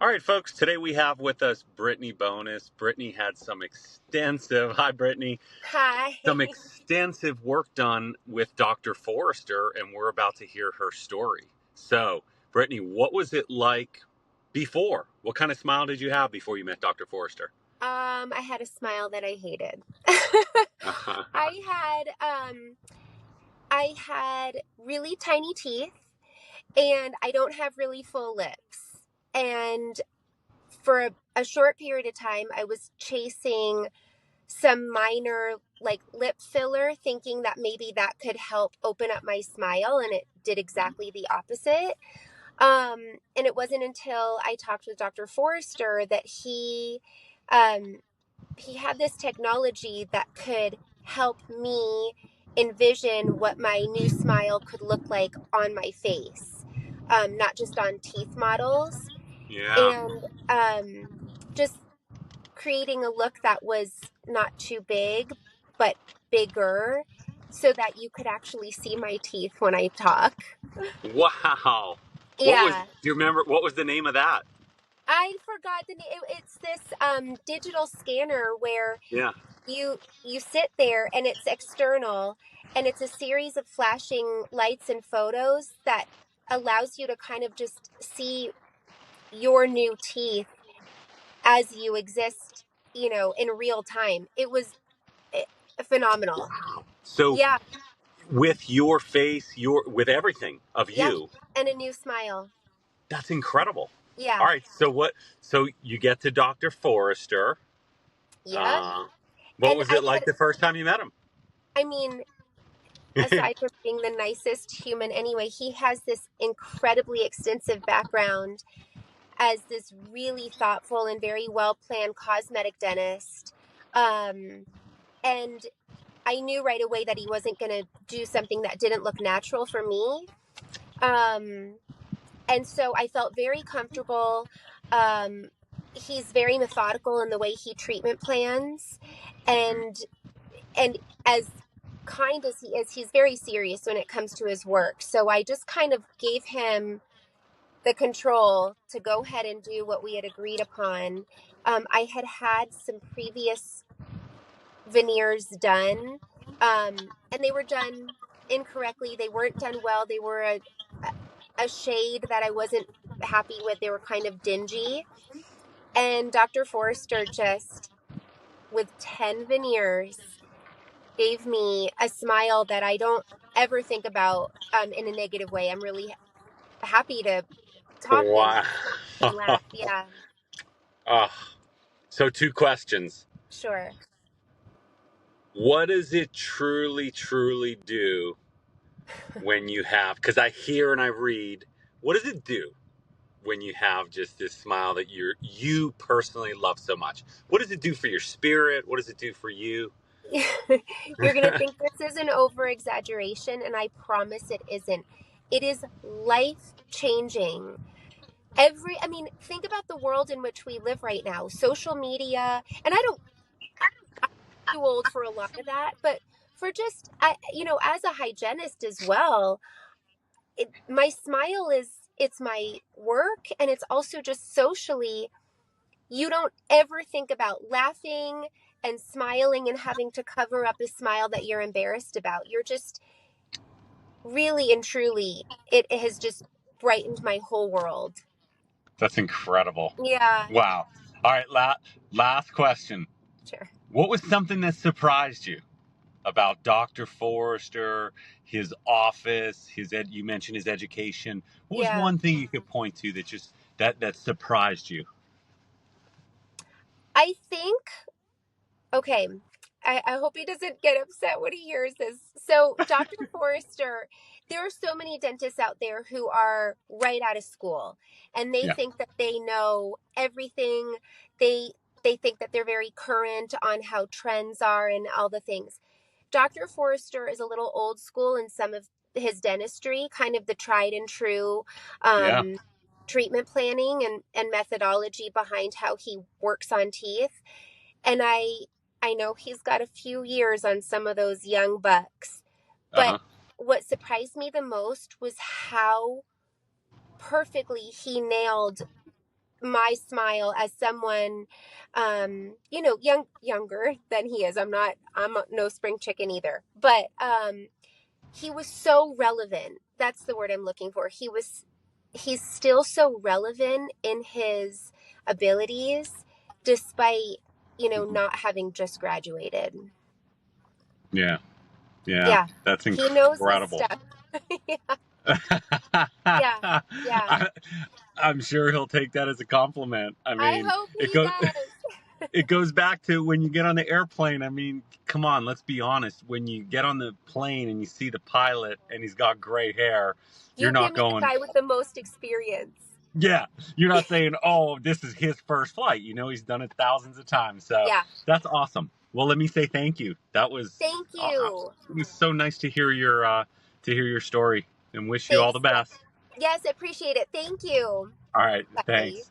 All right, folks, today we have with us Brittany Bonus. Brittany had hi, Brittany, Hi. some extensive work done with Dr. Forrester, and we're about to hear her story. So, Brittany, what was it like before? What kind of smile did you have before you met Dr. Forrester? I had a smile that I hated. Uh-huh. I had really tiny teeth and I don't have really full lips. And for a short period of time, I was chasing some minor like lip filler, thinking that maybe that could help open up my smile, and it did exactly the opposite. And it wasn't until I talked with Dr. Forrester that um, he had this technology that could help me envision what my new smile could look like on my face, not just on teeth models, Yeah. and just creating a look that was not too big, but bigger, so that you could actually see my teeth when I talk. Wow. Yeah. Do you remember, what was the name of that? I forgot the name. It's this digital scanner where Yeah. you sit there and it's external, and it's a series of flashing lights and photos that allows you to kind of just see your new teeth as you exist, in real time. It was eh, phenomenal. So, Yeah. with your face, with everything of Yep. you, And a new smile. that's incredible. Yeah. All right, so you get to Dr. Forrester. Yep. Uh, what And was it like the first time you met him? I mean, aside from being the nicest human anyway, he has this incredibly extensive background as this really thoughtful and very well planned cosmetic dentist. Um, and I knew right away that he wasn't going to do something that didn't look natural for me. Um, and so I felt very comfortable. Um, he's very methodical in the way he treatment plans, and and as kind as he is, he's very serious when it comes to his work. So I just kind of gave him the control to go ahead and do what we had agreed upon. I had some previous veneers done, and they were done incorrectly. They weren't done well. They were a shade that I wasn't happy with. They were kind of dingy. And Dr. Forrester just, with 10 veneers, gave me a smile that I don't ever think about in a negative way. I'm really happy to talk and Wow. and laugh. Yeah, Ah, so two questions. sure. What does it truly, truly do when you have, because I hear and I read, what does it do when you have just this smile that you personally love so much? What does it do for your spirit? What does it do for you? You're going to think this is an over exaggeration, and I promise it isn't. It is life changing. I mean, think about the world in which we live right now. Social media, and I'm too old for a lot of that, but for just, as a hygienist as well, my smile it's my work, and it's also just socially. You don't ever think about laughing and smiling and having to cover up a smile that you're embarrassed about. You're just really and truly, it has just brightened my whole world. That's incredible. Yeah, Wow. All right, last question. sure. What was something that surprised you about Dr. Forrester, his office, you mentioned his education. What was Yeah. one thing you could point to that surprised you? I think, okay, I hope he doesn't get upset when he hears this. So, Dr. Forrester, there are so many dentists out there who are right out of school, and they Yeah. think that they know everything. They they think that they're very current on how trends are and all the things. Dr. Forrester is a little old school in some of his dentistry, kind of the tried and true Yeah. um, treatment planning and methodology behind how he works on teeth. And I know he's got a few years on some of those young bucks, but Uh-huh. what surprised me the most was how perfectly he nailed my smile as someone, younger than he is. I'm no spring chicken either, but he was so relevant. That's the word I'm looking for. He's still so relevant in his abilities despite, not having just graduated. Yeah. Yeah. Yeah. That's He knows his incredible. stuff. Yeah. Yeah. Yeah. I, I'm sure he'll take that as a compliment. I I mean, hope it he goes does. it goes back to when you get on the airplane. I mean, come on, let's be honest. When you get on the plane and you see the pilot and he's got gray hair, you're You not give me the going, guy with the most experience. yeah, you're not saying, oh, this is his first flight. You know, he's done it thousands of times. So Yeah. that's awesome. Well, let me say thank you. That was Thank you. it was so nice to hear your story, and wish you all the Thanks. best. Yes, I appreciate it. Thank you. All right, Bye. thanks.